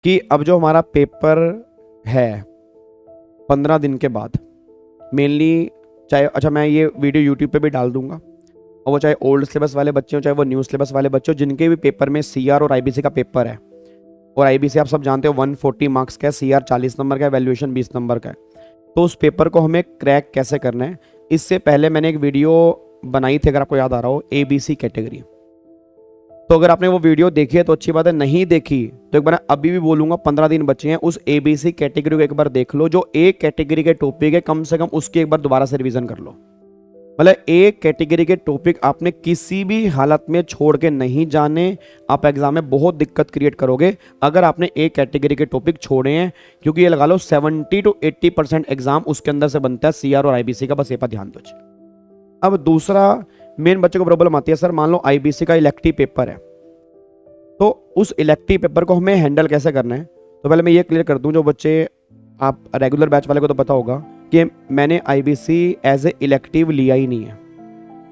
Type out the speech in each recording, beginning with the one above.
कि अब जो हमारा पेपर है 15 दिन के बाद, मेनली चाहे, अच्छा मैं ये वीडियो यूट्यूब पे भी डाल दूंगा, और वो चाहे ओल्ड सिलेबस वाले बच्चे हो चाहे वो न्यू सिलेबस वाले बच्चे हो, जिनके भी पेपर में सीआर और आईबीसी का पेपर है, और आईबीसी आप सब जानते हो 140 मार्क्स का है, सीआर 40 नंबर का है, वैल्यूएशन 20 नंबर का है। तो उस पेपर को हमें क्रैक कैसे करना है, इससे पहले मैंने एक वीडियो बनाई थी, अगर आपको याद आ रहा हो, एबीसी कैटेगरी। तो अगर आपने वो वीडियो देखी है तो अच्छी बात है, नहीं देखी तो एक बार अभी भी बोलूंगा, 15 दिन बचे हैं, उस एबीसी कैटेगरी को एक बार देख लो। जो एक कैटेगरी के टॉपिक है कम से कम उसकी एक बार दोबारा से रिवीजन कर लो। मतलब एक कैटेगरी के टॉपिक आपने किसी भी हालत में छोड़ के नहीं जाने, आप एग्जाम में बहुत दिक्कत क्रिएट करोगे अगर आपने एक कैटेगरी के टॉपिक छोड़े हैं, क्योंकि ये लगा लो 70 to 80% एग्जाम उसके अंदर से बनता है, सीआर और आईबीसी का, बस ये पर ध्यान दो। अब दूसरा मेन बच्चे को प्रॉब्लम आती है, सर मान लो आईबीसी का इलेक्टिव पेपर है, तो उस इलेक्टिव पेपर को हमें हैंडल कैसे करना है। तो पहले मैं ये क्लियर कर दूं, जो बच्चे, आप रेगुलर बैच वाले को तो पता होगा कि मैंने आईबीसी एज ए इलेक्टिव लिया ही नहीं है,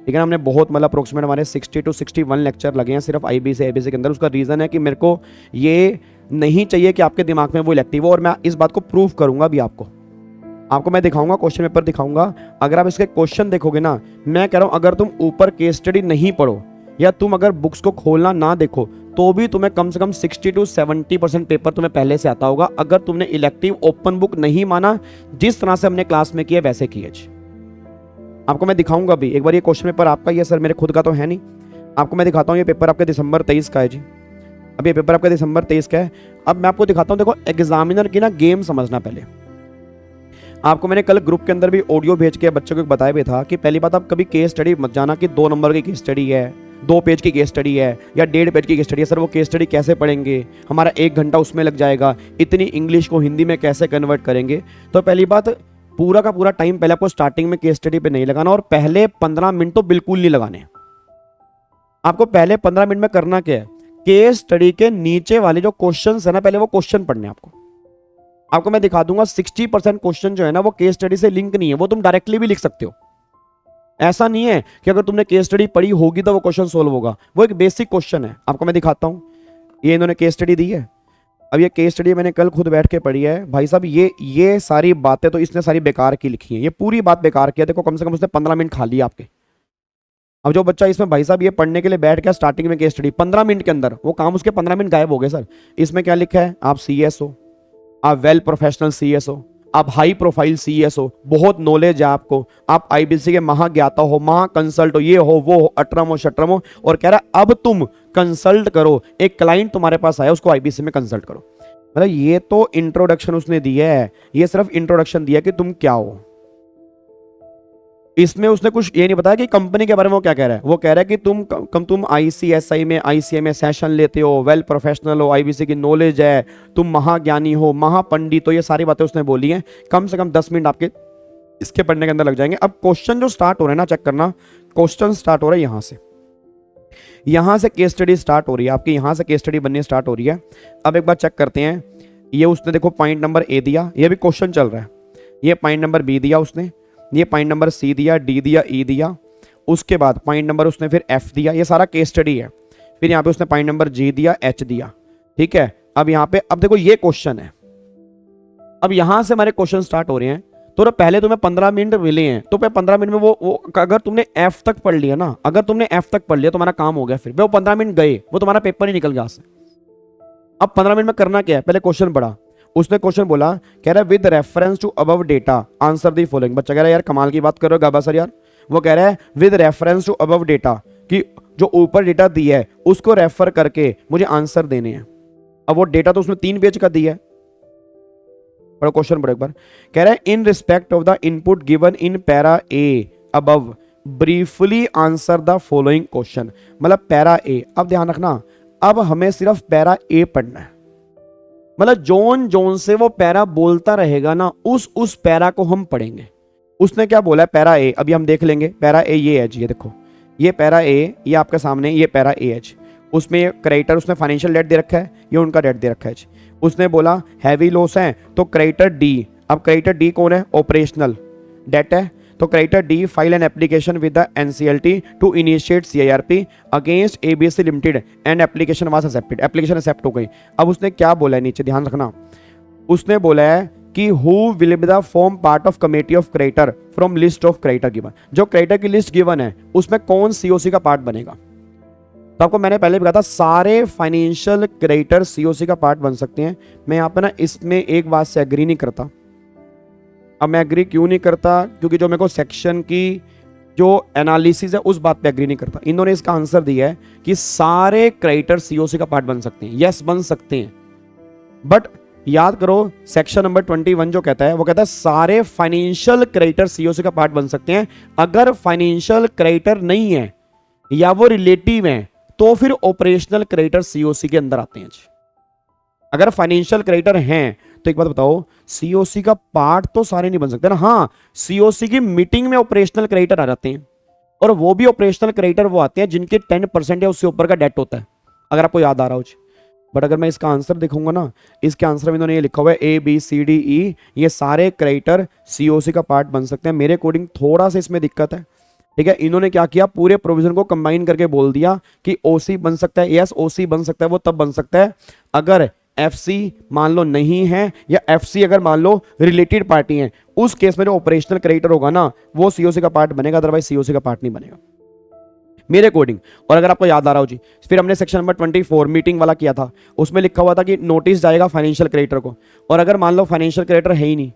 ठीक है ना। हमने बहुत मतलब अप्रोक्सीमेट हमारे 60 to 61 लेक्चर लगे हैं सिर्फ आईबीसी के अंदर। उसका रीज़न है कि मेरे को ये नहीं चाहिए कि आपके दिमाग में वो इलेक्टिव हो, और मैं इस बात को प्रूव करूंगा भी आपको मैं दिखाऊंगा, क्वेश्चन पेपर दिखाऊंगा। अगर आप इसके क्वेश्चन देखोगे ना, मैं कह रहा हूं अगर तुम ऊपर केस स्टडी नहीं पढ़ो या तुम अगर बुक्स को खोलना ना देखो, तो भी तुम्हें कम से कम 60 to 70% पेपर तुम्हें पहले से आता होगा, अगर तुमने इलेक्टिव ओपन बुक नहीं माना, जिस तरह से हमने क्लास में किया वैसे किए। आपको मैं दिखाऊंगा भी एक बार, ये क्वेश्चन पेपर आपका, ये सर मेरे खुद का तो है नहीं, आपको मैं दिखाता हूँ। ये पेपर आपके दिसंबर 23 का है जी, अब ये पेपर आपका दिसंबर 23 का है। अब मैं आपको दिखाता हूँ, देखो एग्जामिनर की ना गेम समझना। पहले आपको मैंने कल ग्रुप के अंदर भी ऑडियो भेज के बच्चों को बताया भी था कि पहली बात, आप कभी केस स्टडी मत जाना कि 2 नंबर की केस स्टडी है, 2 पेज की केस स्टडी है या 1.5 पेज की केस स्टडी है। सर वो केस स्टडी कैसे पढ़ेंगे, हमारा 1 घंटा उसमें लग जाएगा, इतनी इंग्लिश को हिंदी में कैसे कन्वर्ट करेंगे। तो पहली बात, पूरा का पूरा टाइम पहले आपको स्टार्टिंग में केस स्टडी पे नहीं लगाना, और पहले 15 मिनट तो बिल्कुल नहीं लगाने। आपको पहले 15 मिनट में करना क्या है, केस स्टडी के नीचे वाले जो क्वेश्चन है ना, पहले वो क्वेश्चन पढ़ने। आपको मैं दिखा दूंगा 60% क्वेश्चन जो है ना वो केस स्टडी से लिंक नहीं है, वो तुम डायरेक्टली भी लिख सकते हो। ऐसा नहीं है कि अगर तुमने केस स्टडी पढ़ी होगी तो वो क्वेश्चन सोल्व होगा, वो एक बेसिक क्वेश्चन है। आपको मैं दिखाता हूं, ये इन्होंने केस स्टडी दी है। अब ये केस स्टडी मैंने कल खुद बैठ के पढ़ी है भाई साहब, ये सारी बातें तो इसने सारी बेकार की लिखी है, ये पूरी बात बेकार की है। देखो कम से कम उसने 15 मिनट खा लिया आपके। अब जो बच्चा इसमें भाई साहब ये पढ़ने के लिए बैठ गया स्टार्टिंग में केस स्टडी 15 मिनट के अंदर, वो काम उसके 15 मिनट गायब हो गए। सर इसमें क्या लिखा है, आप सीएस हो, आप वेल प्रोफेशनल सीएस हो, आप हाई प्रोफाइल सीएस हो, बहुत नॉलेज है आपको, आप आईबीसी के महाज्ञाता हो, महा कंसल्ट हो, ये हो वो हो, अटरम हो शटरम हो, और कह रहा है अब तुम कंसल्ट करो, एक क्लाइंट तुम्हारे पास आया उसको आईबीसी में कंसल्ट करो। मतलब ये तो इंट्रोडक्शन उसने दिया है, ये सिर्फ इंट्रोडक्शन दिया कि तुम क्या हो। इसमें उसने कुछ ये नहीं बताया कि कंपनी के बारे में वो क्या कह रहा है। वो कह रहा है कि तुम आईसीएसआई में आईसीए में सेशन लेते हो, वेल प्रोफेशनल हो, आईबीसी की नॉलेज है, तुम महाज्ञानी हो, महापंडित हो, ये सारी बातें उसने बोली हैं। कम से कम 10 मिनट आपके इसके पढ़ने के अंदर लग जाएंगे। अब क्वेश्चन जो स्टार्ट हो रहे हैं ना, चेक करना, क्वेश्चन स्टार्ट हो रहा है यहां से केस स्टडी स्टार्ट हो रही है आपकी, यहां से केस स्टडी बननी स्टार्ट हो रही है। अब एक बार चेक करते हैं, ये उसने देखो पॉइंट नंबर ए दिया, ये भी क्वेश्चन चल रहा है, ये पॉइंट नंबर बी दिया उसने, ये पॉइंट नंबर सी दिया, डी दिया, ई दिया, उसके बाद पॉइंट नंबर उसने फिर एफ दिया, ये सारा केस स्टडी है। फिर यहाँ पे उसने पॉइंट नंबर जी दिया, एच दिया, ठीक है। अब यहाँ पे अब देखो ये क्वेश्चन है, अब यहां से हमारे क्वेश्चन स्टार्ट हो रहे हैं। तो पहले तुम्हें 15 मिनट मिले हैं, तो 15 मिनट में वो अगर तुमने एफ तक पढ़ लिया ना, अगर तुमने एफ तक पढ़ लिया तुम्हारा काम हो गया। फिर वो 15 मिनट गए, वो तुम्हारा पेपर ही निकल गया उससे। अब 15 मिनट में करना क्या है, पहले क्वेश्चन पढ़ा, उसने क्वेश्चन बोला, कह रहा है with reference to above data answer the following. बच्चा कह रहा है यार कमाल की बात कर रहे हो गाबा सर यार। वो कह रहा है with reference to above data, कि जो ऊपर डेटा दिया है उसको रेफर करके मुझे आंसर देने हैं। अब वो डेटा तो उसने 3 पेज का दिया है। पढ़ो क्वेश्चन पढ़ो एक बार, कह रहा है इन respect of the input given in para A above briefly answer the following question. मतलब पैरा ए, अब ध्यान रखना, अब हमें सिर्फ पैरा ए पढ़ना है। मतलब जोन से वो पैरा बोलता रहेगा ना, उस पैरा को हम पढ़ेंगे। उसने क्या बोला है पैरा ए, अभी हम देख लेंगे। पैरा ए ये है जी, ये देखो ये पैरा ए, ये आपके सामने ये पैरा ए है जी। उसमें क्रेडिटर उसने फाइनेंशियल डेट दे रखा है, ये उनका डेट दे रखा है जी। उसने बोला हैवी लॉस है तो क्रेडिटर डी, अब क्रेडिटर डी कौन है, ऑपरेशनल डेट है, तो creditor D file an application with the NCLT to initiate CIRP against ABC limited and application was accepted. Application accept हो गई। अब उसने क्या बोला है नीचे ध्यान रखना, उसने बोला है कि who will be the form part of committee of creditor from list of creditor given. जो क्रेडिटर की लिस्ट गिवन है उसमें कौन सीओसी का पार्ट बनेगा। तो आपको मैंने पहले भी कहा था सारे फाइनेंशियल क्रेडिटर सीओसी का पार्ट बन सकते हैं। मैं यहाँ पे ना इसमें एक बात से एग्री नहीं करता। अब मैं एग्री क्यों नहीं करता, क्योंकि जो मेरे को सेक्शन की जो एनालिसिस है उस बात पे एग्री नहीं करता। इन्होंने इसका आंसर दिया है कि सारे क्रेडिटर सीओसी का पार्ट बन सकते हैं। यस बन सकते हैं, बट याद करो सेक्शन नंबर 21 जो कहता है वो कहता है सारे फाइनेंशियल क्रेडिटर सीओसी का पार्ट बन सकते हैं। अगर फाइनेंशियल क्रेडिटर नहीं है या वो रिलेटिव हैं तो फिर ऑपरेशनल क्रेडिटर सीओसी के अंदर आते हैं। अगर फाइनेंशियल क्रेडिटर हैं तो एक बात बताओ, सीओसी का पार्ट तो सारे नहीं बन सकते ना। हाँ, सीओसी की मीटिंग में ऑपरेशनल क्रेडिटर आ जाते हैं, और वो भी ऑपरेशनल क्रेडिटर वो आते हैं जिनके 10% या उससे ऊपर का डेट होता है, अगर आपको याद आ रहा हो। बट अगर मैं इसका आंसर देखूंगा ना, इसके आंसर में इन्होंने ये लिखा हुआ है A B C D E, ये सारे क्रेडिटर सीओसी का पार्ट बन सकते हैं। मेरे अकॉर्डिंग थोड़ा सा इसमें दिक्कत है। ठीक है, इन्होंने क्या किया, पूरे प्रोविजन को कंबाइन करके बोल दिया कि ओसी बन सकता है। यस, ओसी बन सकता है, वो तब बन सकता है अगर एफसी मान लो नहीं है, या एफसी अगर मान लो रिलेटेड पार्टी है, उस केस में जो ऑपरेशनल क्रेडिटर होगा ना वो सीओसी का पार्ट बनेगा, अदरवाइज सीओसी का पार्ट नहीं बनेगा मेरे अकॉर्डिंग। और अगर आपको याद आ रहा हो जी, फिर हमने सेक्शन नंबर 24 मीटिंग वाला किया था, उसमें लिखा हुआ था कि नोटिस जाएगा फाइनेंशियल क्रेडिटर को, और अगर मान लो फाइनेंशियल क्रेडिटर है ही नहीं,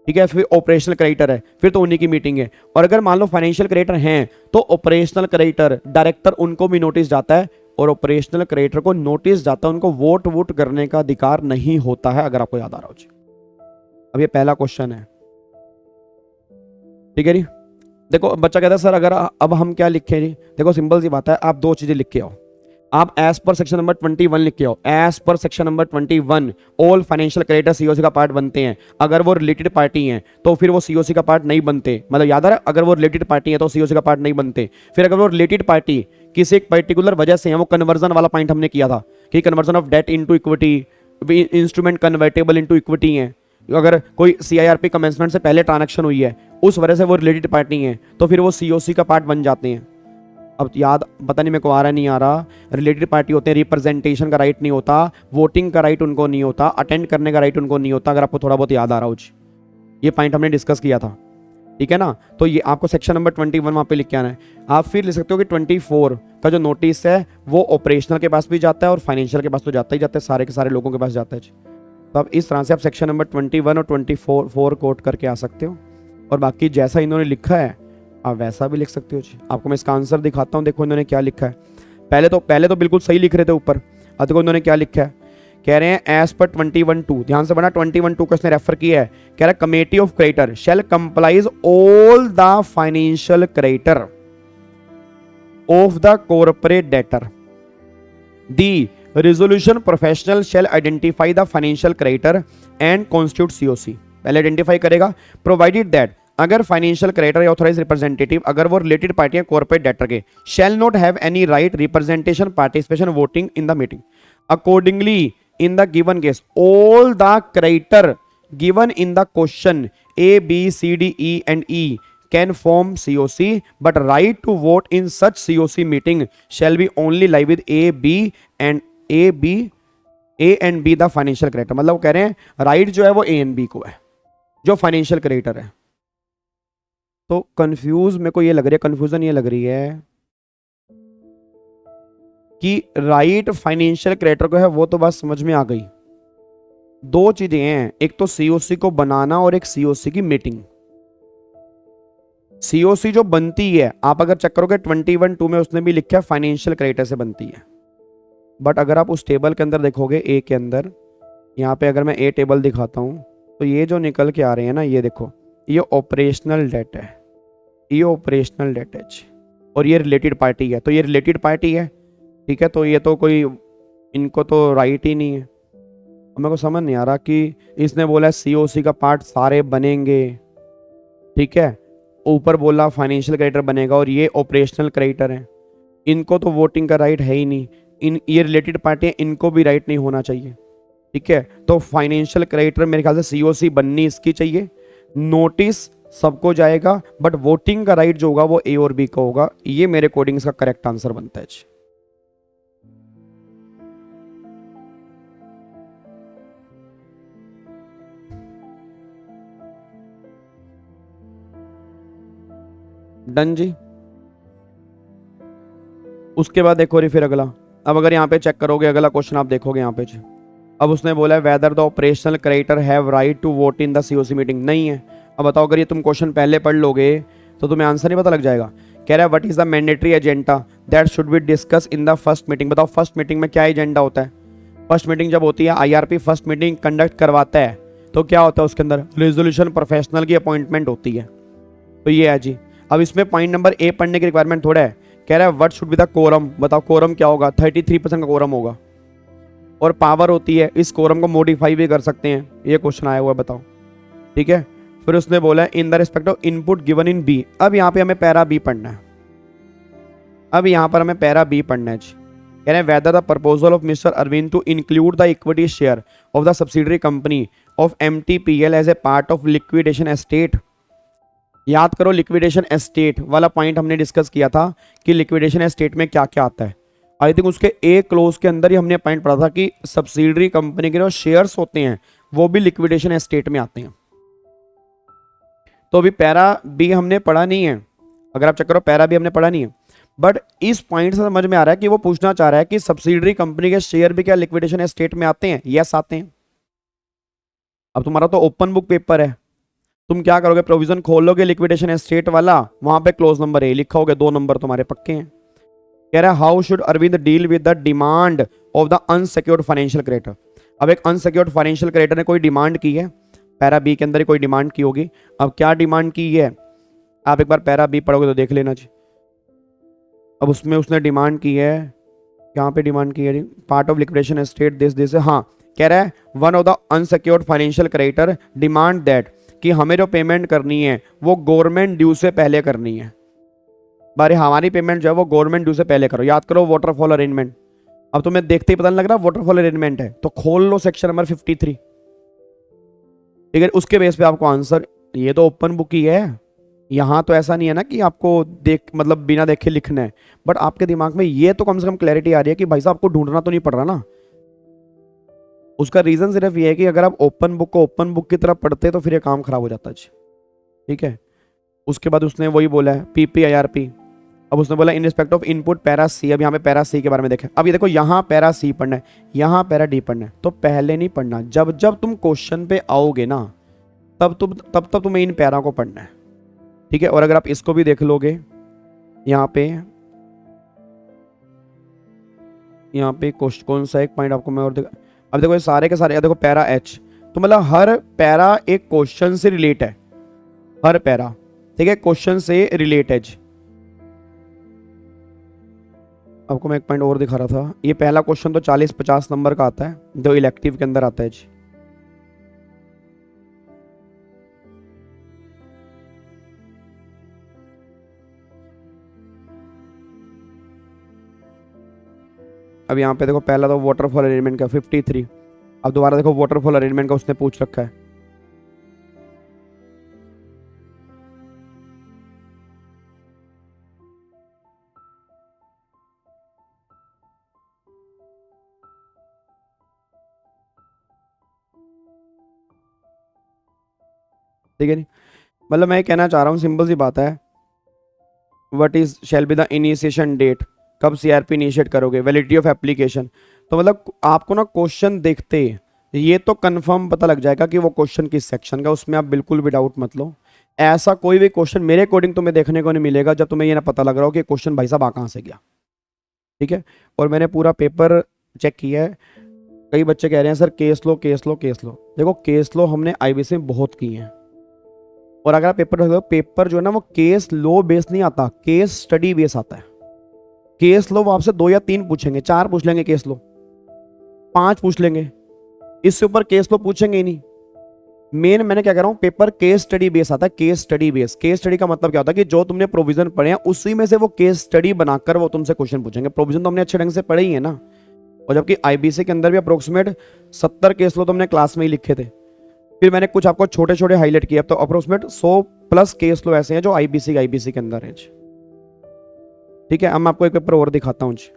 ठीक है, फिर ऑपरेशनल क्रेडिटर है, फिर तो उन्हीं की मीटिंग है। और अगर मान लो फाइनेंशियल क्रेडिटर हैं तो ऑपरेशनल क्रेडिटर डायरेक्टर उनको भी नोटिस जाता है, और ऑपरेशनल क्रेडिटर को नोटिस जाता है, उनको वोट करने का अधिकार नहीं होता है, अगर आपको याद आ रहा हो जी। अब ये पहला क्वेश्चन है, ठीक है जी। देखो बच्चा कहता है सर अगर अब हम क्या लिखें जी, देखो सिंपल सी बात है, आप दो चीजें लिख के आओ। आप एज पर सेक्शन नंबर 21 लिख के आओ। As per section number 21 all financial creditor COC का पार्ट बनते हैं। अगर वो रिलेटेड पार्टी हैं तो फिर वो सीओसी का पार्ट नहीं बनते। मतलब याद आ रहा है, अगर वो रिलेटेड पार्टी है तो सीओसी का पार्ट नहीं बनते। फिर अगर वो रिलेटेड पार्टी किसी एक पर्टिकुलर वजह से है, वो कन्वर्जन वाला पॉइंट हमने किया था कि conversion of debt into equity, instrument convertible into equity है। अगर कोई सीआईआरपी कमेंसमेंट से पहले ट्रांजैक्शन हुई है, उस वजह से वो रिलेटेड पार्टी है, तो फिर वो सीओसी का पार्ट बन जाते हैं। अब याद पता नहीं मेरे को आ रहा नहीं आ रहा, रिलेटेड पार्टी होते हैं, रिप्रेजेंटेशन का राइट नहीं होता, वोटिंग का राइट उनको नहीं होता, अटेंड करने का राइट उनको नहीं होता। अगर आपको थोड़ा बहुत याद आ रहा हो, ये पॉइंट हमने डिस्कस किया था, ठीक है ना। तो ये आपको सेक्शन नंबर 21 वहाँ पे लिख के आना है। आप फिर लिख सकते हो कि 24 का जो नोटिस है वो ऑपरेशनल के पास भी जाता है और फाइनेंशियल के पास तो जाता ही जाता है, सारे के सारे लोगों के पास जाता है। तो अब इस तरह से आप सेक्शन नंबर 21 और 24 कोट करके आ सकते हो, और बाकी जैसा इन्होंने लिखा है आप वैसा भी लिख सकते हो जी। आपको मैं इसका आंसर दिखाता हूँ, देखो इन्होंने क्या लिखा है। पहले तो बिल्कुल सही लिख रहे थे ऊपर, अब देखो इन्होंने क्या लिखा है। कह रहे हैं एज पर 21(2), ध्यान से बना 21(2) को इसने रेफर किया है। कह रहा है committee of creditor shall comprise all the financial creditor of the corporate debtor. The resolution professional shall identify the financial creditor and constitute COC। पहले आइडेंटिफाई करेगा, प्रोवाइडेड दैट अगर फाइनेंशियल क्रेडिटर या ऑथराइज रिप्रेजेंटेटिव अगर वो related party है corporate debtor के, shall not have any right representation participation voting in the meeting. Accordingly in the given case all the creditor given in the question A, B, C, D, E and E can form COC, but right to vote in such COC meeting shall be only lie with A, and B the financial creditor. मतलब वो कह रहे हैं right जो है वो A and B को है, जो फाइनेंशियल क्रेडिटर है। तो कंफ्यूज मेरे को ये लग रही है, कंफ्यूजन ये लग रही है कि राइट फाइनेंशियल क्रेडिटर को है, वो तो बस समझ में आ गई। दो चीजें हैं, एक तो सीओसी को बनाना और एक सीओसी की मीटिंग। सीओसी जो बनती है, आप अगर चेक करोगे 21(2) में उसने भी लिखा है फाइनेंशियल क्रेडिटर से बनती है। बट अगर आप उस टेबल के अंदर देखोगे ए के अंदर, यहाँ पे अगर मैं ए टेबल दिखाता हूँ तो ये जो निकल के आ रहे हैं ना, ये देखो, ये ऑपरेशनल डेट है, ये ऑपरेशनल डेट है और ये रिलेटेड पार्टी है। तो ये रिलेटेड पार्टी है, ठीक है, तो ये तो कोई इनको तो राइट ही नहीं है। मेरे को समझ नहीं आ रहा कि इसने बोला सीओसी का पार्ट सारे बनेंगे, ठीक है, ऊपर बोला फाइनेंशियल क्रेडिटर बनेगा और ये ऑपरेशनल क्रेडिटर है, इनको तो वोटिंग का राइट है ही नहीं, ये रिलेटेड पार्टी है, इनको भी राइट नहीं होना चाहिए, ठीक है। तो फाइनेंशियल क्रेडिटर मेरे ख्याल से सीओसी बननी इसकी चाहिए, नोटिस सबको जाएगा, बट वोटिंग का राइट जो होगा वो ए और बी का होगा। ये मेरे कोडिंग्स का करेक्ट आंसर बनता है जी। डन जी। उसके बाद देखो री फिर अगला, अब अगर यहाँ पे चेक करोगे अगला क्वेश्चन आप देखोगे यहाँ पे जी, अब उसने बोला है whether the operational creditor have right to vote in the COC meeting, नहीं है। अब बताओ अगर ये तुम क्वेश्चन पहले पढ़ लोगे तो तुम्हें आंसर नहीं पता लग जाएगा। कह रहा है what is the mandatory agenda that should be discuss in the first meeting. बताओ फर्स्ट मीटिंग में क्या एजेंडा होता है। फर्स्ट मीटिंग जब होती है, आईआरपी फर्स्ट मीटिंग कंडक्ट करवाता है तो क्या होता है उसके अंदर, रेजोल्यूशन प्रोफेशनल की अपॉइंटमेंट होती है। तो ये है जी। अब इसमें पॉइंट नंबर ए पढ़ने की रिक्वायरमेंट थोड़ा है। कह रहा है what should be the quorum. बताओ कोरम क्या होगा, 33% का कोरम होगा। और पावर होती है, इस कोरम को मॉडिफाई भी कर सकते हैं। ये क्वेश्चन आया हुआ है, बताओ। ठीक है, फिर उसने बोला है in the respect of input given in B. अब यहाँ पे हमें पैरा बी पढ़ना है। अब यहाँ पर हमें पैरा बी पढ़ना है। कह रहे हैं whether the proposal of mister Arvind to include the equity share of the subsidiary company of MTPL as a part of liquidation estate. याद करो लिक्विडेशन एस्टेट वाला पॉइंट हमने डिस्कस किया था कि लिक्विडेशन एस्टेट में क्या क्या आता है। आई थिंक उसके ए क्लोज के अंदर ही हमने पॉइंट पढ़ा था कि सब्सिडरी कंपनी के जो शेयर्स होते हैं वो भी लिक्विडेशन एस्टेट में आते हैं। तो अभी पैरा बी हमने पढ़ा नहीं है, अगर आप चेक करो पैरा बी हमने पढ़ा नहीं है, बट इस पॉइंट से समझ में आ रहा है कि वो पूछना चाह रहा है कि सब्सिडरी कंपनी के शेयर भी क्या लिक्विडेशन एस्टेट में आते हैं। यस आते हैं। अब तुम्हारा तो ओपन बुक पेपर है, तुम क्या करोगे, प्रोविजन खोलोगे लिक्विडेशन एस्टेट वाला, वहां पे क्लोज नंबर ए लिखोगे, 2 नंबर तुम्हारे पक्के हैं। कह रहा है how should Arvind deal with the demand of the unsecured financial creditor. अब एक अनसिक्योर्ड फाइनेंशियल क्रेडिटर ने कोई डिमांड की है, पैरा बी के अंदर ही कोई डिमांड की होगी। अब क्या डिमांड की है, आप एक बार पैरा बी पढ़ोगे तो देख लेना जी। अब उसमें उसने डिमांड की है, यहाँ पे डिमांड की है part of liquidation estate this हाँ। कह रहा है one of the unsecured financial creditor demand that कि हमें जो पेमेंट करनी है वो गवर्नमेंट ड्यू से पहले करनी है। बारे हमारी पेमेंट जो है वो गवर्नमेंट ड्यू से पहले करो। याद करो वाटरफॉल अरेंजमेंट। अब तुम्हें देखते ही पता नहीं लग रहा वाटरफॉल अरेंजमेंट है, तो खोल लो सेक्शन नंबर 53। ठीक है, उसके बेस पे आपको आंसर, ये तो ओपन बुक ही है, यहाँ तो ऐसा नहीं है ना कि आपको देख मतलब बिना देखे लिखना है, बट आपके दिमाग में ये तो कम से कम क्लैरिटी आ रही है कि भाई साहब आपको ढूंढना तो नहीं पड़ रहा ना। उसका रीजन सिर्फ ये है कि अगर आप ओपन बुक को ओपन बुक की तरह पढ़ते तो फिर ये काम खराब हो जाता है। ठीक है, उसके बाद उसने वही बोला है पीपीआईआरपी। अब उसने बोला in respect of input para C. अब यहाँ पे पैरा सी के बारे में देखें। अब ये देखो यहाँ पैरा सी पढ़ना है, यहाँ पैरा डी पढ़ना है, तो पहले नहीं पढ़ना, जब जब तुम क्वेश्चन पे आओगे ना तब तुम्हें इन पैरा को पढ़ना है। ठीक है, और अगर आप इसको भी देख लोगे यहाँ पे कौन सा एक पॉइंट आपको मैं और अब देखो ये सारे के सारे, देखो पैरा एच, तो मतलब हर पैरा एक क्वेश्चन से रिलेट है, हर पैरा। ठीक है, क्वेश्चन से रिलेट है। आपको मैं एक पॉइंट और दिखा रहा था, ये पहला क्वेश्चन तो 40-50 नंबर का आता है जो इलेक्टिव के अंदर आता है जी। अब यहाँ पे देखो पहला तो वाटरफॉल अरेंजमेंट का 53। अब दोबारा देखो वाटरफॉल अरेंजमेंट का उसने पूछ रखा है। ठीक है नहीं, मतलब मैं कहना चाह रहा हूँ सिंपल सी बात है, what is shall be the initiation date, कब सीआरपी इनिशिएट करोगे, वैलिडिटी ऑफ एप्लीकेशन। तो मतलब आपको ना क्वेश्चन देखते ये तो कंफर्म पता लग जाएगा कि वो क्वेश्चन किस सेक्शन का, उसमें आप बिल्कुल भी डाउट मत लो। ऐसा कोई भी क्वेश्चन मेरे अकॉर्डिंग तुम्हें देखने को नहीं मिलेगा जब तुम्हें ये ना पता लग रहा हो कि क्वेश्चन भाई साहब आ कहाँ से गया। ठीक है, और मैंने पूरा पेपर चेक किया है। कई बच्चे कह रहे हैं सर केस लो केस लो केस लो। देखो केस लो हमने आईबीसी में बहुत की हैं, और अगर आप पेपर जो है ना वो केस लो बेस नहीं आता, केस स्टडी बेस आता है। केस लो वो आपसे 2 या 3 पूछेंगे, 4 पूछ लेंगे, केस लो 5 पूछ लेंगे, इससे ऊपर केस लो पूछेंगे ही नहीं। मेन मैंने क्या कह रहा हूं, पेपर केस स्टडी बेस आता है, case study base. Case study का मतलब क्या होता है कि जो तुमने प्रोविजन पढ़े हैं उसी में से वो केस स्टडी बनाकर वो तुमसे क्वेश्चन पूछेंगे। प्रोविजन तो हमने अच्छे ढंग से पढ़े ही है ना, और जबकि आईबीसी के अंदर भी अप्रोक्सीमेट 70 केस लो तो हमने क्लास में ही लिखे थे। फिर मैंने कुछ आपको छोटे छोटे हाईलाइट किए, तो अप्रोक्सीमेट 100+ केस लो ऐसे हैं जो आईबीसी के अंदर है जी। ठीक है, अब मैं आपको एक पेपर और दिखाता हूँ जी।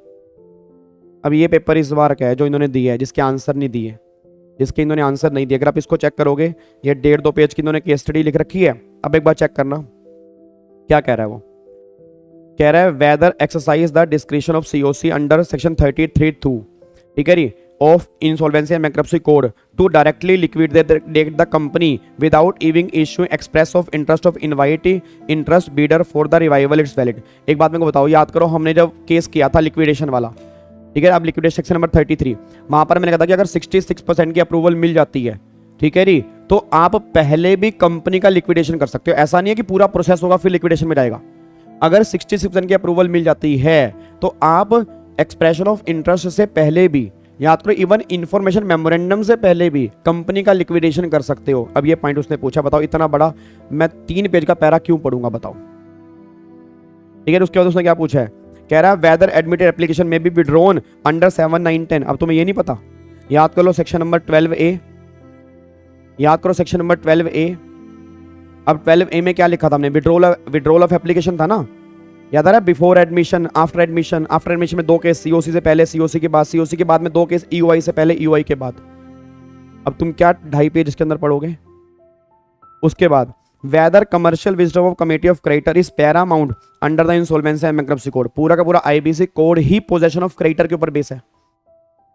अब ये पेपर इस बार का है जो इन्होंने दिया है, जिसके आंसर नहीं दिए, जिसके इन्होंने आंसर नहीं दिए। अगर आप इसको चेक करोगे, ये 1.5-2 पेज की इन्होंने केस स्टडी लिख रखी है। अब एक बार चेक करना क्या कह रहा है। वो कह रहा है whether exercise the discretion of CoC under section 33(2), ठीक है जी, of insolvency and bankruptcy code to directly liquidate the company without inviting issue express of interest of invite interest bidder for the revival it's valid. एक बात मेरे को बताओ, याद करो हमने जब केस किया था लिक्विडेशन वाला, ठीक है, अब लिक्विडेशन सेक्शन नंबर 33, वहां पर मैंने कहा था कि अगर 66% की अप्रूवल मिल जाती है, ठीक है जी, तो आप पहले भी कंपनी का लिक्विडेशन कर सकते हो। ऐसा नहीं है कि पूरा प्रोसेस होगा फिर लिक्विडेशन में जाएगा। अगर 66% की अप्रूवल मिल जाती है तो आप एक्सप्रेशन ऑफ इंटरेस्ट से पहले भी, याद करो इवन इंफॉर्मेशन मेमोरेंडम से पहले भी कंपनी का लिक्विडेशन कर सकते हो। अब ये पॉइंट उसने पूछा, बताओ इतना बड़ा मैं 3 पेज का पैरा क्यों पढ़ूंगा, बताओ। ठीक है, उसके बाद उसने क्या पूछा है, कह रहा है वेदर एडमिटेड एप्लीकेशन में बी विड्रॉन अंडर 7, 9, 10। अब तुम्हें ये नहीं पता, याद कर लो सेक्शन नंबर 12A, याद करो सेक्शन नंबर 12A। अब 12A में क्या लिखा था हमने, विड्रॉल ऑफ एप्लीकेशन था ना, याद आ रहा है, before admission, after admission. After admission में 2 केस, सीओसी से पहले, सीओसी के बाद, सीओसी के बाद में 2 केस ईओआई से पहले, ईओआई के बाद। अब तुम क्या 2.5 पेज इसके अंदर पढ़ोगे। उसके बाद whether commercial wisdom of committee of creditor is paramount under the insolvency and bankruptcy code. पूरा का पूरा आईबीसी कोड ही पोजेशन ऑफ क्रेडिटर के ऊपर बेस है।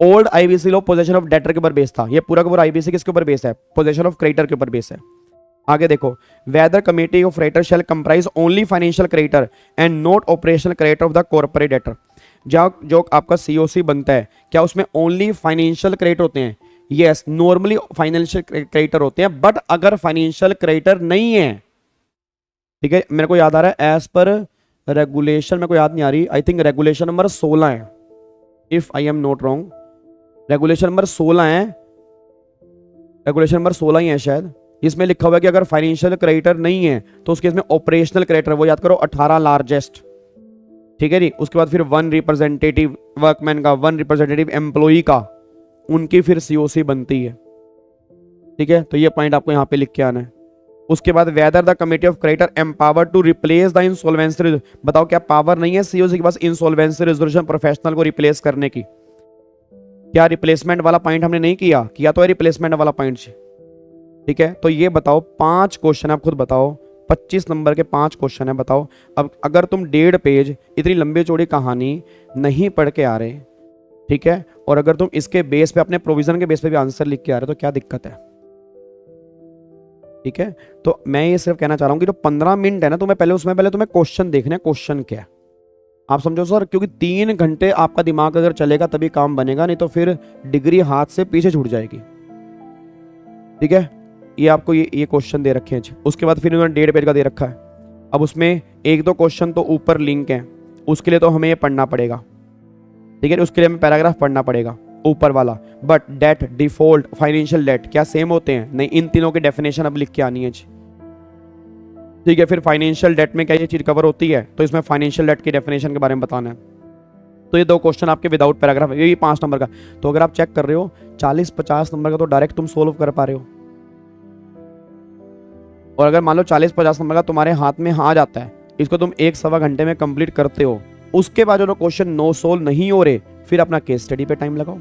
Old IBC law possession of debtor के ऊपर बेस था, ये पूरा का पूरा आईबीसी किसके ऊपर बेस है, पोजेशन ऑफ क्रेडिटर के ऊपर बेस है। आगे देखो, whether committee of creditor shall comprise only financial creditor and not operational creditor of the corporate debtor. जो आपका सीओसी बनता है, क्या उसमें ओनली फाइनेंशियल क्रेडिटर होते हैं? यस, नॉर्मली फाइनेंशियल क्रेडिटर होते हैं, बट अगर फाइनेंशियल क्रेडिटर नहीं है, ठीक है, मेरे को याद आ रहा है एज पर रेगुलेशन, मेरे को याद नहीं आ रही, आई थिंक रेगुलेशन नंबर 16 है, if I am not wrong, regulation number 16 है, रेगुलेशन नंबर 16 ही है शायद, इसमें लिखा हुआ है कि अगर फाइनेंशियल क्रेडिटर नहीं है तो उस केस में ऑपरेशनल क्रेडिटर, वो याद करो 18 लार्जेस्ट, ठीक है जी। उसके बाद फिर 1 रिप्रेजेंटेटिव वर्कमैन का, 1 रिप्रेजेंटेटिव एम्प्लॉई का, उनकी फिर सीओसी बनती है, ठीक है। तो ये पॉइंट आपको यहाँ पे लिख के आना है। उसके बाद whether the committee of creditor empower to replace the insolvency, बताओ क्या पावर नहीं है सीओसी के पास इंसॉल्वेंसी रेजोल्यूशन प्रोफेशनल को रिप्लेस करने की? क्या रिप्लेसमेंट वाला पॉइंट हमने नहीं किया तो है रिप्लेसमेंट वाला पॉइंट, ठीक है। तो ये बताओ 5 क्वेश्चन, आप खुद बताओ, 25 नंबर के 5 क्वेश्चन है, बताओ। अब अगर तुम 1.5 पेज इतनी लंबी चौड़ी कहानी नहीं पढ़ के आ रहे, ठीक है, और अगर तुम इसके बेस पे, अपने प्रोविजन के बेस पे भी आंसर लिख के आ रहे हो, तो क्या दिक्कत है, ठीक है। तो मैं ये सिर्फ कहना चाह रहा हूं कि जो 15 मिनट है ना, तुम्हें पहले तुम्हें क्वेश्चन देखना है, क्वेश्चन क्या है, आप समझो सर, क्योंकि 3 घंटे आपका दिमाग अगर चलेगा तभी काम बनेगा, नहीं तो फिर डिग्री हाथ से पीछे छूट जाएगी, ठीक है। ये आपको ये क्वेश्चन दे रखे हैं। उसके बाद फिर उन्होंने 1.5 पेज का दे रखा है। अब उसमें 1-2 क्वेश्चन तो ऊपर लिंक हैं, उसके लिए तो हमें ये पढ़ना पड़ेगा, ठीक है, उसके लिए हमें पैराग्राफ पढ़ना पड़ेगा ऊपर वाला। But debt, default, financial debt क्या सेम होते हैं? नहीं, इन तीनों की डेफिनेशन अब लिख के आनी है, ठीक है। फिर फाइनेंशियल डेट में क्या ये चीज कवर होती है, तो इसमें फाइनेंशियल डेट की डेफिनेशन के बारे में बताना है। तो ये 2 क्वेश्चन आपके विदाउट पैराग्राफ है, ये 5 नंबर का। तो अगर आप चेक कर रहे हो 40-50 नंबर का तो डायरेक्ट तुम सोल्व कर पा रहे हो, और अगर मान लो 40-50 नंबर का तुम्हारे हाथ में आ जाता है, इसको तुम 1-1.25 घंटे में कंप्लीट करते हो, उसके बाद जो क्वेश्चन नो सोल्व नहीं हो रहे, फिर अपना केस स्टडी पे टाइम लगाओ,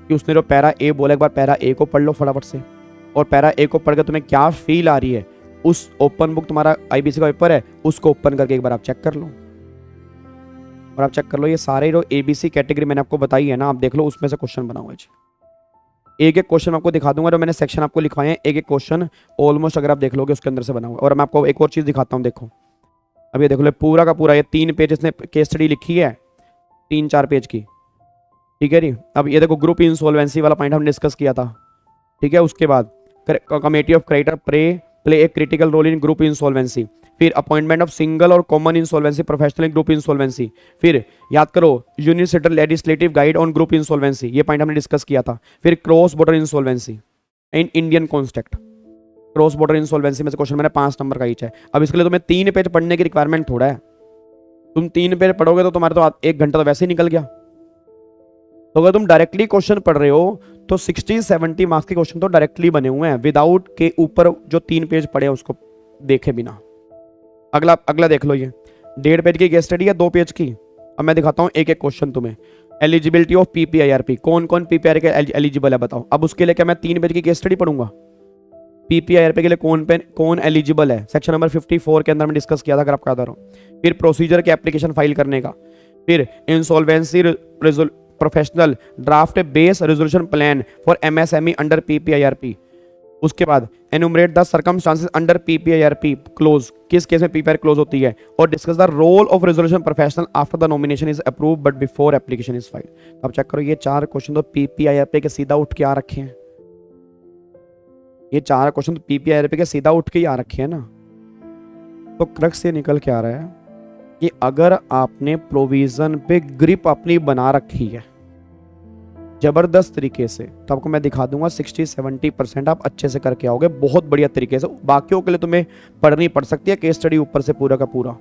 कि उसने जो पैरा ए बोला, एक बार पैरा ए को पढ़ लो फटाफट से, और पैरा ए को पढ़ के तुम्हें क्या फील आ रही है, उस ओपन बुक, तुम्हारा आईबीसी का पेपर है, उसको ओपन करके एक बार आप चेक कर लो, और आप चेक कर लो ये सारे जो एबीसी कैटेगरी मैंने आपको बताई है ना, आप देख लो उसमें से क्वेश्चन बना हुआ है। एक क्वेश्चन आपको दिखा दूंगा, जो मैंने सेक्शन आपको लिखवाए हैं, एक क्वेश्चन ऑलमोस्ट अगर आप देख लोगे उसके अंदर से बना हुआ। और मैं आपको एक और चीज दिखाता हूँ, देखो अब ये देख लो, पूरा का पूरा ये 3 पेज इसने केस स्टडी लिखी है, 3-4 पेज की, ठीक है जी। अब ये देखो ग्रुप इंसॉल्वेंसी वाला पॉइंट हमने डिस्कस किया था, ठीक है। उसके बाद committee of creditor play a critical role in group insolvency, फिर अपॉइंटमेंट ऑफ सिंगल और common insolvency professional group insolvency, फिर याद करो universal legislative guide on group insolvency, ये पॉइंट हमने डिस्कस किया था। फिर cross border insolvency in Indian context, cross border insolvency में से क्वेश्चन मैंने 5 नंबर का ईच है। अब इसके लिए तुम्हें 3 पेज पढ़ने की रिक्वायरमेंट थोड़ा है, तुम 3 पेज पढ़ोगे तो तुम्हारे तो 1 घंटा तो वैसे ही निकल गया। तो अगर तुम डायरेक्टली क्वेश्चन पढ़ रहे हो तो 60-70 मार्क्स के क्वेश्चन तो डायरेक्टली बने हुए हैं विदाउट के ऊपर जो 3 पेज पड़े हैं उसको देखे बिना। अगला अगला देख लो, ये 1.5 पेज की केस स्टडी है, 2 पेज की। अब मैं दिखाता हूँ एक एक क्वेश्चन तुम्हें। एलिजिबिलिटी ऑफ पीपीआईआरपी, कौन कौन पीपीआईआर के एलिजिबल है बताओ। अब उसके लिए क्या मैं 3 पेज की केस स्टडी पढ़ूंगा? पीपीआईआरपी के लिए कौन एलिजिबल है, सेक्शन नंबर 54 के अंदर मैं डिस्कस किया था अगर आपको याद आ रहा हो। फिर प्रोसीजर के एप्लीकेशन फाइल करने का, फिर insolvency professional draft base resolution plan for MSME under PPIRP. उसके बाद enumerate the circumstances under PPIRP close, किस केस में पीपीआईआर क्लोज होती है, और discuss the role of resolution professional after the nomination is approved but before application is filed. अब check करो, ये 4 क्वेश्चन तो पीपीआईआरपी के सीधा उठ के आ रखे हैं। ये 4 क्वेश्चन तो पीपीआईआरपी के सीधा उठ के ही आ रखे हैं ना। तो क्रक्स से निकल के आ रहा है कि अगर आपने प्रोविजन पे ग्रिप अपनी बना रखी है जबरदस्त तरीके से, तो आपको मैं दिखा दूंगा 60-70% आप अच्छे से करके आओगे बहुत बढ़िया तरीके से। बाकियों के लिए तुम्हें पढ़नी पड़ सकती है केस स्टडी ऊपर से पूरा का पूरा,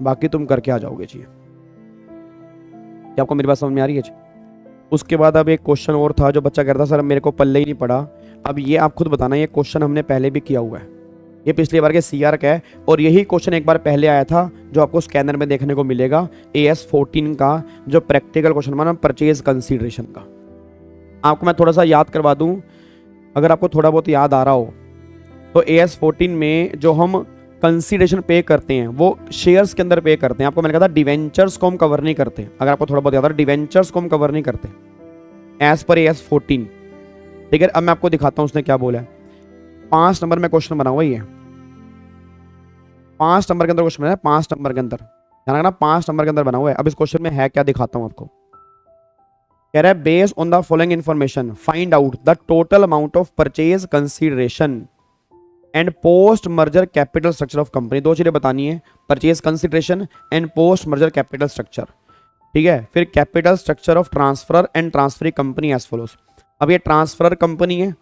बाकी तुम करके आ जाओगे जी। क्या आपको मेरी बात समझ में आ रही है जी? उसके बाद अब एक क्वेश्चन और था जो बच्चा कहता था सर मेरे को पल्ले ही नहीं पड़ा। अब ये आप खुद बताना, ये क्वेश्चन हमने पहले भी किया हुआ है, ये पिछली बार के सीआर का है, और यही क्वेश्चन एक बार पहले आया था जो आपको स्कैनर में देखने को मिलेगा, AS14 का जो प्रैक्टिकल क्वेश्चन माना परचेज कंसीडरेशन का। आपको मैं थोड़ा सा याद करवा दूं, अगर आपको थोड़ा बहुत याद आ रहा हो तो AS14 में जो हम कंसीडरेशन पे करते हैं वो शेयर्स के अंदर पे करते हैं। आपको मैंने कहा था डिवेंचर्स को हम कवर नहीं करते, अगर आपको थोड़ा बहुत याद आ रहा है डिवेंचर्स को हम कवर नहीं करते एज पर AS14। ठीक है, अब मैं आपको दिखाता हूं उसने क्या बोला है। 5 नंबर में क्वेश्चन बना हुआ है, 5 नंबर के अंदर क्वेश्चन बना है, 5 नंबर के अंदर ध्यान रखना, 5 नंबर के अंदर बना हुआ है। अब इस क्वेश्चन में है क्या दिखाता हूं आपको। कह रहा है based on the following information find out the total amount of purchase consideration and post merger capital structure of company. 2 चीजें बतानी है, purchase consideration and post merger capital structure. ठीक है, फिर capital structure of transferor and transferee company as follows. अब ये transfer company है,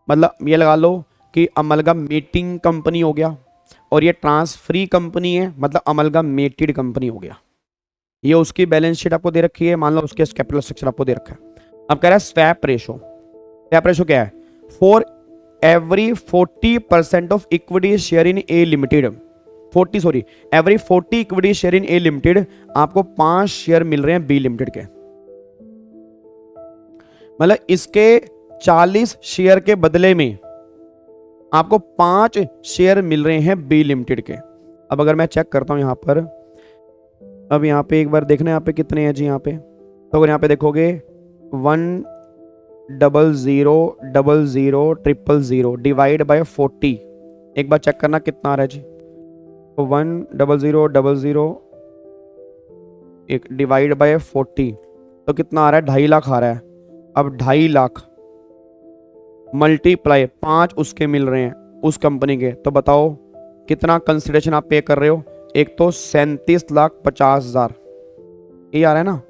मतलब ये लगा लो कि अमलगामेटिंग कंपनी हो गया, और ये ट्रांसफरी कंपनी है मतलब अमलगामेटेड कंपनी हो गया। ये उसकी बैलेंस शीट आपको दे रखी है, मान लो उसके कैपिटल स्ट्रक्चर आपको दे रखा है। अब कह रहा है स्वैप रेशो। स्वैप रेशो क्या है? For every 40% of equity share in A limited, every 40 equity share in A limited आपको 5 शेयर मिल रहे हैं बी लिमिटेड के। मतलब इसके 40 शेयर के बदले में आपको 5 शेयर मिल रहे हैं बी लिमिटेड के। अब अगर मैं चेक करता हूं यहां पर, अब यहाँ पे एक बार देखना यहाँ पे कितने हैं जी यहाँ पे, तो अगर यहाँ पे देखोगे 100000000 डिवाइड बाय 40, एक बार चेक करना कितना आ रहा है जी। तो 1000000 एक डिवाइड बाय 40 तो कितना आ रहा है, 2.5 लाख आ रहा है। अब 2.5 लाख मल्टीप्लाई 5 उसके मिल रहे हैं उस कंपनी के, तो बताओ कितना कंसिडरेशन आप पे कर रहे हो। एक तो 37,50,000 ये आ रहा है ना,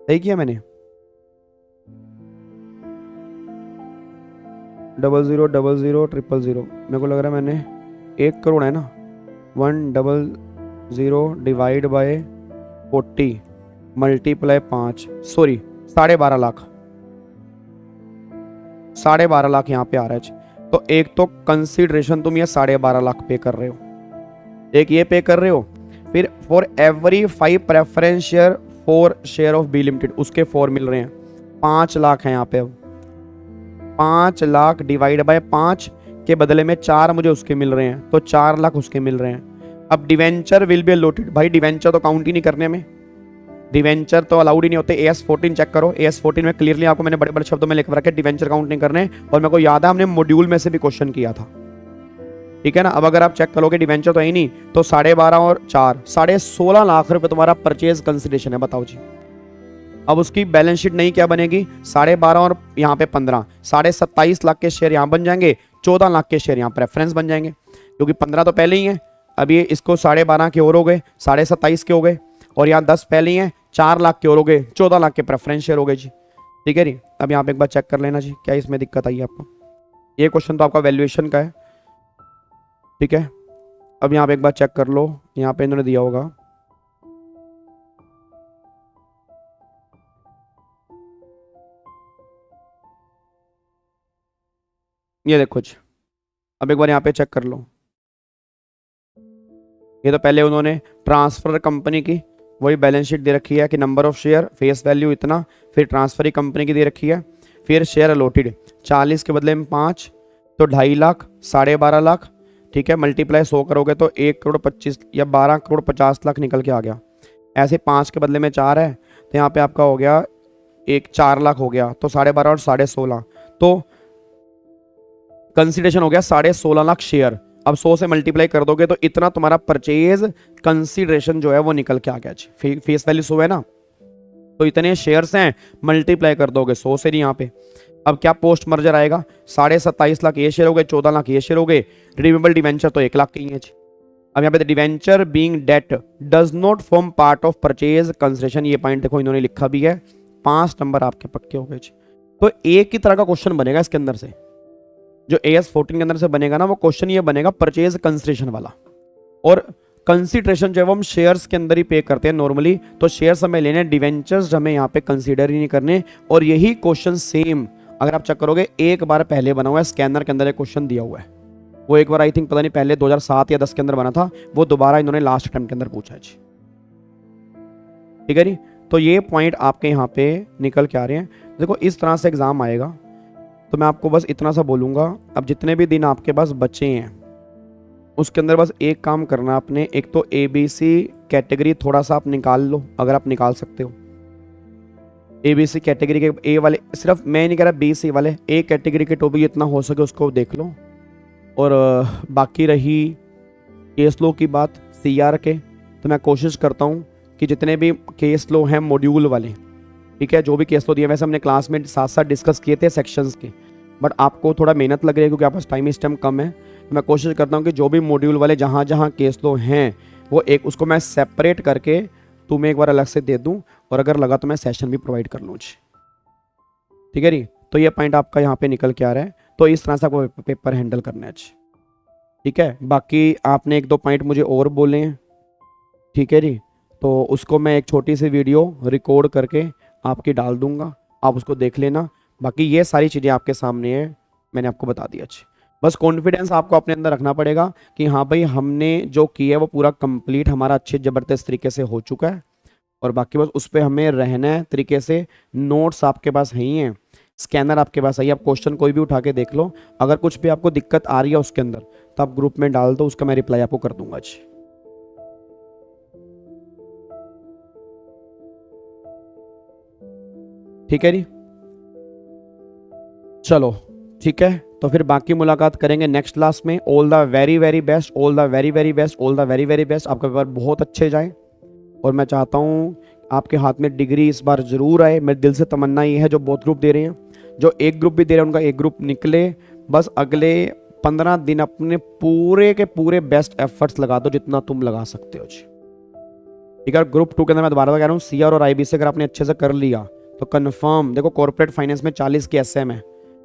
सही किया मैंने। 000000 मेरे को लग रहा है मैंने 1 करोड़ है ना। 100 divide by 40 multiply 5, sorry 12.5 lakh, 12.5 lakh यहाँ पे आ रहा है। तो एक तो कंसिडरेशन तुम ये 12.5 लाख पे कर रहे हो, एक ये पे कर रहे हो, फिर for every 5 preference share 4 share of B limited उसके 4 मिल रहे हैं, 5 लाख है यहाँ पे। अब 5 लाख डिवाइड बाय 5 के बदले में 4 मुझे उसके मिल रहे हैं, तो 4 लाख उसके मिल रहे हैं। अब डिवेंचर विल बी अलॉटेड, भाई डिवेंचर तो काउंट ही नहीं करने में, डिवेंचर तो अलाउड ही नहीं होते। AS14 चेक करो, AS14 में क्लियरली आपको मैंने बड़े बड़े शब्दों में लिख रखा है डिवेंचर काउंट नहीं करने, और मेरे को याद है हमने मॉड्यूल में से भी क्वेश्चन किया था। ठीक है ना। अब अगर आप चेक करोगे डिवेंचर तो है ही नहीं, तो 12.5 और 4 16.5 लाख रुपए तुम्हारा परचेज कंसिडरेशन है, बताओ जी। अब उसकी बैलेंस शीट नहीं क्या बनेगी, 12.5 और यहाँ पे 15, 27.5 लाख के शेयर यहाँ बन जाएंगे, 14 लाख के शेयर यहाँ प्रेफरेंस बन जाएंगे, क्योंकि 15 तो पहले ही है। अब ये इसको 12.5 के और हो गए, 27.5 के हो गए, और यहाँ 10 पहले ही हैं, 4 लाख के और हो गए, 14 लाख के प्रेफरेंस शेयर हो गए जी। ठीक है जी। अब यहाँ पे एक बार चेक कर लेना जी क्या इसमें दिक्कत आई आपको। ये क्वेश्चन तो आपका वैल्यूएशन का है, ठीक है। अब यहाँ पे एक बार चेक कर लो, यहाँ पे इन्होंने दिया होगा ये देखो जी, अब एक बार यहाँ पे चेक कर लो। ये तो पहले उन्होंने ट्रांसफर कंपनी की वही बैलेंस शीट दे रखी है कि number of share, face value इतना, फिर ट्रांसफर ही कंपनी की दे रखी है, फिर शेयर अलॉटेड 40 के बदले में 5, तो 2.5 लाख, 12.5 लाख, ठीक है, मल्टीप्लाई 100 करोगे तो 1 करोड़ 25 या 12 करोड़ 50 लाख निकल के आ गया। ऐसे 5 के बदले में 4 है तो यहाँ पे आपका हो गया 4 लाख हो गया, तो 12.5 और 16.5, तो कंसिडरेशन हो गया 16.5 लाख शेयर। अब 100 से मल्टीप्लाई कर दोगे तो इतना तुम्हारा परचेज कंसिडरेशन जो है वो निकल के आ गया जी। फेस वैल्यू 100 है ना, तो इतने शेयर्स हैं, मल्टीप्लाई कर दोगे 100 से नहीं यहाँ पे। अब क्या पोस्ट मर्जर आएगा, 27.5 लाख ये शेयर हो गए, 14 लाख ये शेयर हो गए, रिडीमेबल डिवेंचर तो 1 लाख की है जी। अब यहाँ पे debenture being date does not form part of purchase consideration, ये पॉइंट देखो इन्होंने लिखा भी है। 5 नंबर आपके पक्के हो गए जी। तो एक ही तरह का क्वेश्चन बनेगा इसके अंदर से, जो AS14 के अंदर से बनेगा ना, वो क्वेश्चन ये बनेगा परचेज कंसिडरेशन वाला। और कंसिडरेशन जो है वो हम शेयर्स के अंदर ही पे करते हैं नॉर्मली, तो शेयर्स हमें लेने, डिवेंचर्स हमें यहाँ पे कंसीडर ही नहीं करने। और यही क्वेश्चन सेम अगर आप चेक करोगे एक बार पहले बना हुआ है, स्कैनर के अंदर एक क्वेश्चन दिया हुआ है, वो एक बार आई थिंक पता नहीं पहले 2007 या 10 के अंदर बना था, वो दोबारा इन्होंने लास्ट अटेम्प्ट के अंदर पूछा है जी। ठीक है जी, तो ये पॉइंट आपके यहाँ पे निकल के आ रहे हैं। देखो इस तरह से एग्जाम आएगा, तो मैं आपको बस इतना सा बोलूँगा, अब जितने भी दिन आपके पास बचे हैं उसके अंदर बस एक काम करना आपने, एक तो ABC कैटेगरी थोड़ा सा आप निकाल लो अगर आप निकाल सकते हो। ABC कैटेगरी के A वाले, सिर्फ मैं नहीं कह रहा BC वाले, A कैटेगरी के टॉपिक जितना हो सके उसको देख लो। और बाकी रही केस लो की बात CR के, तो मैं कोशिश करता हूँ कि जितने भी केस लो हैं मॉड्यूल वाले, ठीक है, जो भी केस लो दिए, वैसे हमने क्लास में साथ साथ डिस्कस किए थे सेक्शंस के, बट आपको थोड़ा मेहनत लग रही है क्योंकि आपके पास टाइम इस टाइम कम है। तो मैं कोशिश करता हूँ कि जो भी मॉड्यूल वाले जहाँ जहाँ केस लो हैं वो एक उसको मैं सेपरेट करके तुम्हें एक बार अलग से दे दूँ, और अगर लगा तो मैं सेशन भी प्रोवाइड कर लूँ। ठीक है जी, तो ये पॉइंट आपका यहाँ पे निकल के आ रहा है, तो इस तरह से आपको पेपर हैंडल करना है। ठीक है, बाकी आपने 1-2 पॉइंट मुझे और बोले हैं, ठीक है जी, तो उसको मैं एक छोटी सी वीडियो रिकॉर्ड करके आपकी डाल दूंगा, आप उसको देख लेना। बाकी ये सारी चीज़ें आपके सामने है, मैंने आपको बता दिया। अच्छी, बस कॉन्फिडेंस आपको अपने अंदर रखना पड़ेगा कि हाँ भाई हमने जो किया है वो पूरा कंप्लीट हमारा अच्छे ज़बरदस्त तरीके से हो चुका है, और बाकी बस उस पर हमें रहना है तरीके से। नोट्स आपके पास है ही हैं, स्कैनर आपके पास है, आप क्वेश्चन कोई भी उठा के देख लो, अगर कुछ भी आपको दिक्कत आ रही है उसके अंदर तो आप ग्रुप में डाल दो, उसका मैं रिप्लाई आपको कर दूंगा। जी ठीक है जी, चलो ठीक है, तो फिर बाकी मुलाकात करेंगे नेक्स्ट क्लास में। All the very very best, all the very very best, all the very very best, आपका पेपर बहुत अच्छे जाए, और मैं चाहता हूँ आपके हाथ में डिग्री इस बार ज़रूर आए। मेरे दिल से तमन्ना ये है, जो बहुत ग्रुप दे रहे हैं, जो एक ग्रुप भी दे रहे हैं उनका एक ग्रुप निकले, बस अगले 15 दिन अपने पूरे के पूरे बेस्ट एफर्ट्स लगा दो जितना तुम लगा सकते हो जी। ठीक है, ग्रुप 2 के अंदर मैं दोबारा कह रहा हूँ, CR और IB से अगर आपने अच्छे से कर लिया तो कन्फर्म, देखो कॉर्पोरेट फाइनेंस में 40 की SM है,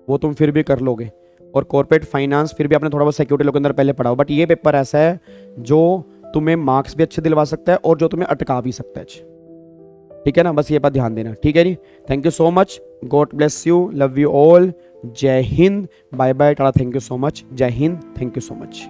वो तुम फिर भी कर लोगे, और कॉर्पोरेट फाइनेंस फिर भी आपने थोड़ा बहुत सिक्योरिटी लो के अंदर पहले पढ़ा हो, बट ये पेपर ऐसा है जो तुम्हें मार्क्स भी अच्छे दिलवा सकता है और जो तुम्हें अटका भी सकता है। ठीक है ना, बस ये बात ध्यान देना। ठीक है जी, thank you so much, God bless you, love you all, जय Hind, bye bye, tata, thank you so much, जय Hind, thank you so much.